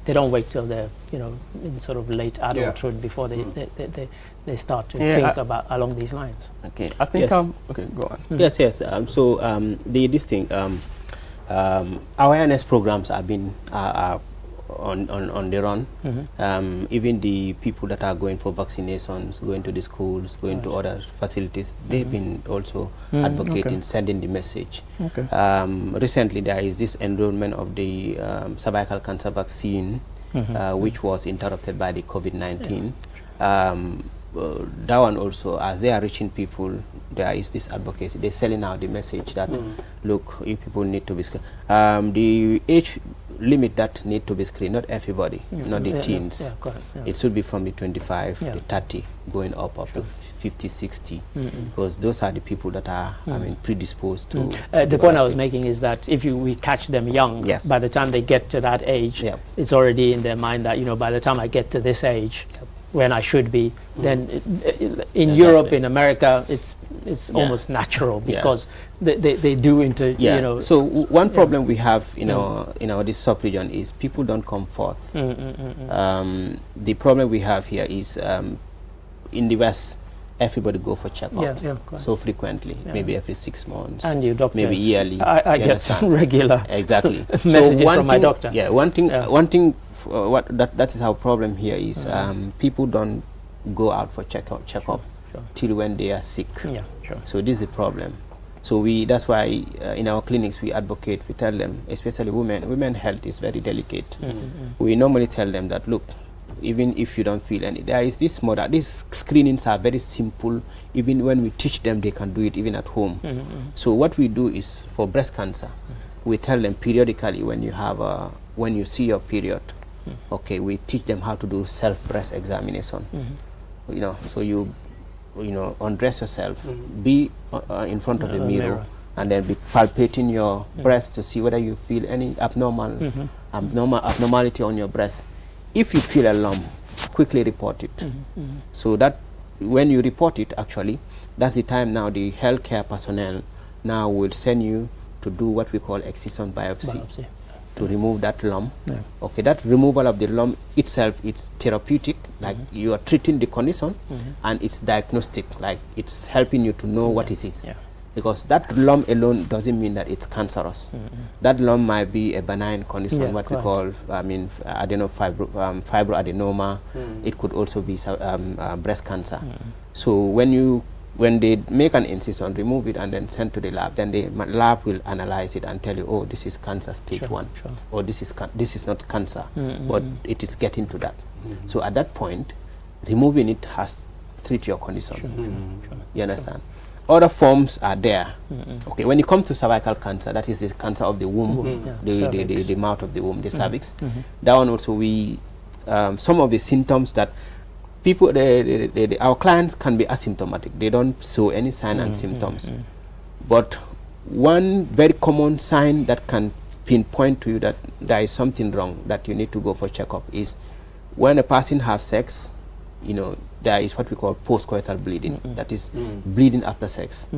they don't wait till they're, in sort of late adulthood before they start to think about along these lines. Okay, I think okay, go on. Yes. Awareness programs have been on the run. Even the people that are going for vaccinations, going to the schools, going to other facilities, they've been also advocating, sending the message. Recently, there is this enrollment of the cervical cancer vaccine, which was interrupted by the COVID-19. That one also, as they are reaching people, there is this advocacy. They're selling out the message that, look, you people need to be scared. The age limit that need to be screened, not everybody, not the teens. Yeah, correct, yeah. It should be from the 25, Yeah. the 30, going up to 50, 60, because those are the people that are, I mean, predisposed to. The point I was making is that if we catch them young, Yes. by the time they get to that age, Yeah. it's already in their mind that, by the time I get to this age, when I should be, then in Europe, in America, it's almost natural because they do into, So one problem we have in our this sub-region is people don't come forth. The problem we have here is in the West, everybody go for checkup so frequently, maybe every 6 months, and you doctors, maybe yearly. I get regular exactly messages so from my doctor. Yeah, one thing. That is our problem here is people don't go out for checkup till when they are sick. Yeah, sure. So this is the problem. So that's why in our clinics we advocate. We tell them, especially women health is very delicate. We normally tell them that, look, even if you don't feel any, there is this model. These screenings are very simple. Even when we teach them, they can do it even at home. So what we do is for breast cancer, we tell them periodically when you see your period, okay, we teach them how to do self-breast examination. So you undress yourself, be in front of a mirror, and then be palpating your breast to see whether you feel any abnormality on your breast. If you feel a lump, quickly report it. So that when you report it, actually, that's the time now the healthcare personnel now will send you to do what we call excision biopsy. To remove that lump. Okay, that removal of the lump itself, it's therapeutic, like you are treating the condition, and it's diagnostic, like it's helping you to know what it is. Because that lump alone doesn't mean that it's cancerous. That lump might be a benign condition, what we call, fibroadenoma. It could also be breast cancer. So when they make an incision, remove it, and then send to the lab, then the lab will analyze it and tell you, oh, this is cancer stage 1, or this is not cancer, but it is getting to that. So at that point, removing it has treat your condition. You understand? Other forms are there. Okay, when it comes to cervical cancer, that is the cancer of the womb, the mouth of the womb, the cervix. That one also some of the symptoms that people, our clients can be asymptomatic. They don't show any sign and symptoms. But one very common sign that can pinpoint to you that there is something wrong, that you need to go for checkup, is when a person has sex, there is what we call postcoital bleeding. That is bleeding after sex.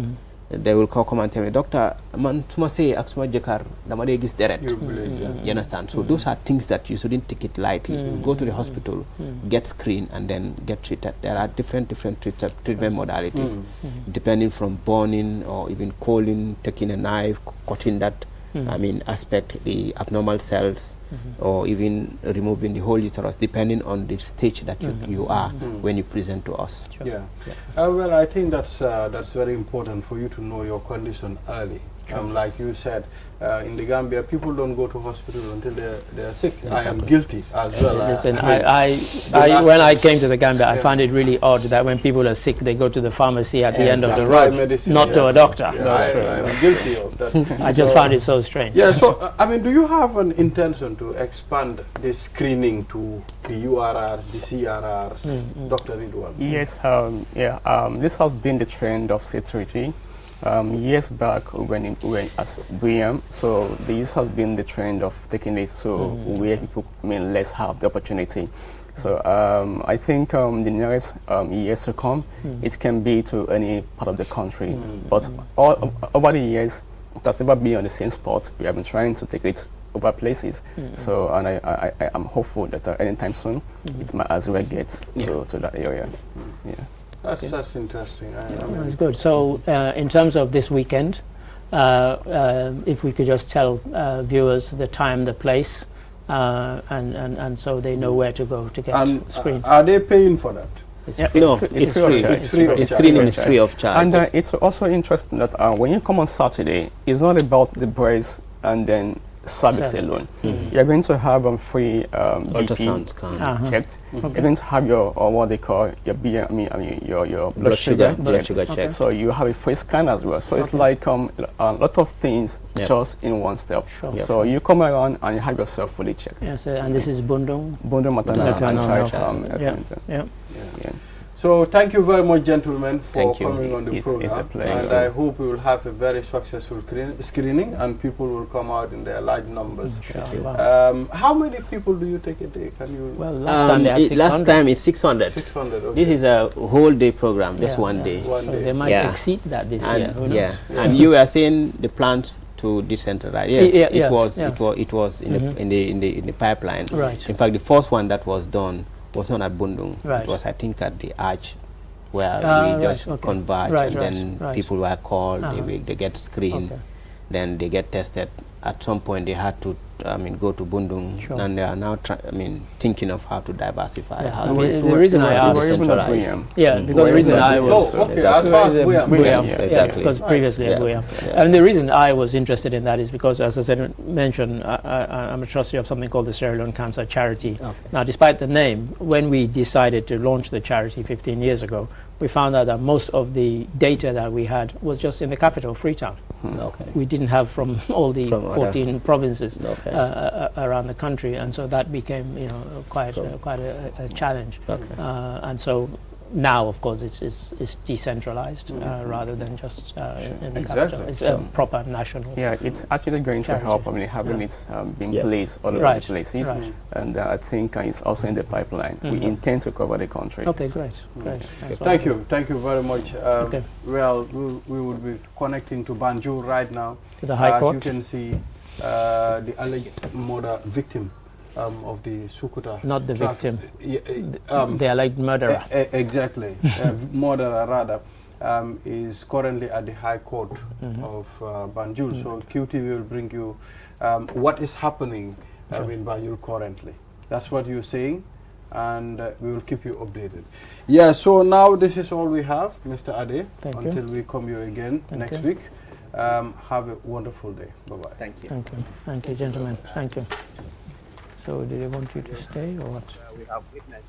They will come and tell me, doctor, man, tuma say aksuma jekar dama de gis deret. You understand? So those are things that you shouldn't take it lightly. Go to the hospital, get screened, and then get treated. There are different treatment modalities, depending from burning or even calling, taking a knife, cutting that aspect, the abnormal cells, or even removing the whole uterus, depending on the stage that you are when you present to us. Well, I think that's very important for you to know your condition early. Like you said, in the Gambia, people don't go to hospital until they're sick. I am guilty as well. Listen, when I came to the Gambia, I found it really odd that when people are sick, they go to the pharmacy at the end of the road, not to a doctor. I'm guilty of that. I just found it so strange. Yeah, so, do you have an intention to expand this screening to the URRs, the CRRs, Dr. Ridwan? Yes, this has been the trend of C3G. Years back when as BM, so this has been the trend of taking it where people less have the opportunity. So I think the nearest years to come, it can be to any part of the country. But over the years, it has never been on the same spot. We have been trying to take it over places. So, and I am hopeful that anytime soon, it might as well get to that area. That's interesting. That's good. So, in terms of this weekend, if we could just tell viewers the time, the place, and so they know where to go to get screened. Are they paying for that? It's free. It's screening is free of charge. And it's also interesting that when you come on Saturday, it's not about the breast and then cervix alone. You're going to have free ultrasound BP scan. checked. You're going to have your, or what they call your your blood sugar checked. So you have a free scan as well. So it's like a lot of things just in one step. So you come around and you have yourself fully checked. Yes, and this is Bundung Maternal and Child Health yeah. Center. Yeah. So thank you very much, gentlemen, for coming on the program. It's a pleasure. And I hope we will have a very successful screening and people will come out in their large numbers. How many people do you take a day? Can you? Well, last time it's 600. 600. Okay. This is a whole day program, just one day. One day. They might exceed that this year. Who knows? And you were saying the plans to decentralize. Yes, it was in the pipeline. Right. In fact, the first one that was done was not at Bundung. Right. It was, I think, at the Arch, where we just converge, and then people were called. They get screened, then they get tested. At some point, they had to, go to Bundung, and they are now, thinking of how to diversify. How the reason I asked, because the reason I was, exactly, because previously at Buyam, and the reason I was interested in that is because, as I mentioned, I'm a trustee of something called the Sierra Leone Cancer Charity. Now, despite the name, when we decided to launch the charity 15 years ago, we found out that most of the data that we had was just in the capital, Freetown. We didn't have from all the 14 provinces around the country, and so that became, quite a challenge. And so now, of course, it's decentralized rather than just in the capital. It's a proper national. Yeah, it's actually going to help. Having it being placed all over the places, and I think it's also in the pipeline. We intend to cover the country. Okay, great. Thank you very much. Well, we will be connecting to Banjul right now. To the High Court. As you can see, the alleged murder victim of the Sukuta. Not the victim. The alleged murderer. Exactly. Murderer, rather, is currently at the High Court of Banjul. So QTV will bring you what is happening in Banjul currently. That's what you're saying, and we will keep you updated. Yeah, so now this is all we have, Mr. Ade, until we come you again next week. Have a wonderful day. Bye-bye. Thank you. Thank you, gentlemen. Thank you. So, do they want you to stay or what? We have witnessed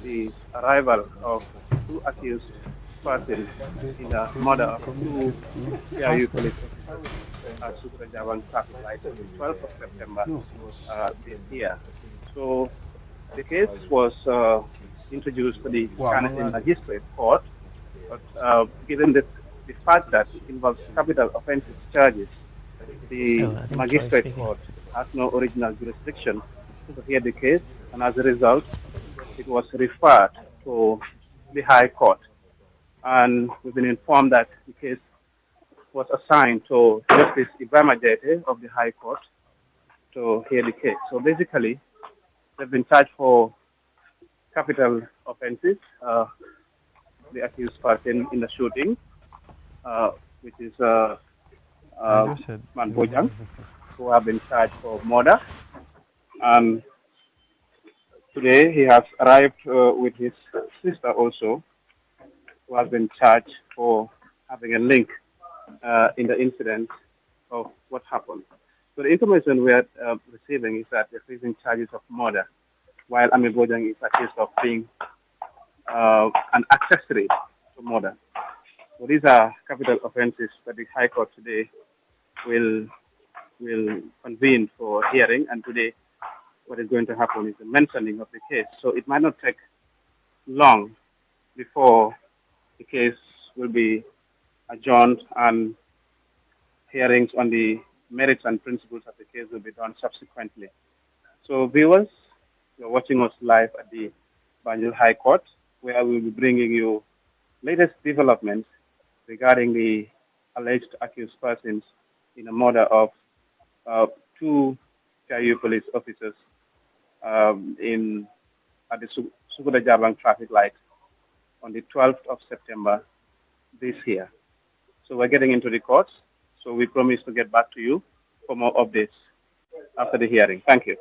the arrival of two accused persons in the murder of two PIU police officers at Sukuta Javan traffic light on the 12th of September this year. So, the case was introduced to the Quranic Magistrate Court, but given the fact that it involves capital offences charges, the Magistrate Court has no original jurisdiction to hear the case, and as a result, it was referred to the High Court. And we've been informed that the case was assigned to Justice Ibrahim Ajete of the High Court to hear the case. So basically, they've been charged for capital offenses, the accused person in the shooting, which is Man Bojang, who have been charged for murder. And today he has arrived with his sister also, who has been charged for having a link in the incident of what happened. So the information we are receiving is that they're facing charges of murder, while Amir Bojang is accused of being an accessory to murder. So these are capital offenses that the High Court today will convene for hearing, and today what is going to happen is the mentioning of the case. So it might not take long before the case will be adjourned and hearings on the merits and principles of the case will be done subsequently. So viewers, you're watching us live at the Banjul High Court, where we'll be bringing you latest developments regarding the alleged accused persons in the murder of two KIU police officers at the Sukuta Jabang traffic light on the 12th of September this year. So we're getting into the courts, so we promise to get back to you for more updates after the hearing. Thank you.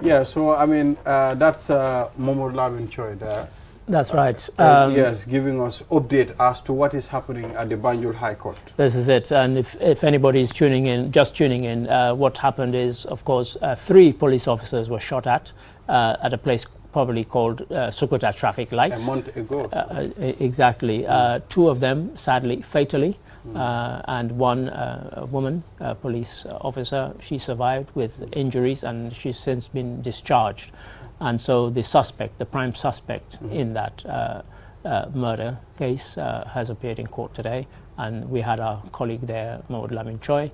Yeah, so I mean, that's Momor Lavin Choi there. That's right. Yes, giving us update as to what is happening at the Banjul High Court. This is it. And if anybody is tuning in, what happened is, of course, 3 police officers were shot at a place probably called Sukuta Traffic Lights. A month ago. Exactly. 2 of them, sadly, fatally. And one woman, police officer, she survived with injuries and she's since been discharged. And so the suspect, the prime suspect in that murder case has appeared in court today. And we had our colleague there, Mahmoud Lamin Choi,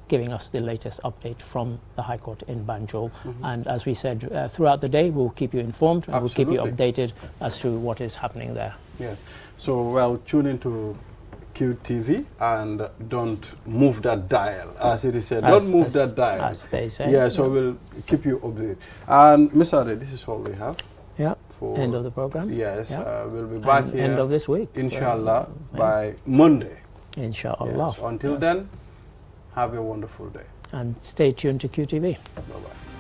giving us the latest update from the High Court in Banjul. And as we said, throughout the day, we'll keep you informed and we'll keep you updated as to what is happening there. Yes. So, well, tune into QTV and don't move that dial, as it is said. Don't move that dial. As they say. Yeah, so we'll keep you updated. And Ms. Ade, this is all we have. Yeah. For end of the program. Yes, yeah. We'll be back here. End of this week. Inshallah, by Monday. Inshallah. Yes. Until then, have a wonderful day. And stay tuned to QTV. Bye-bye.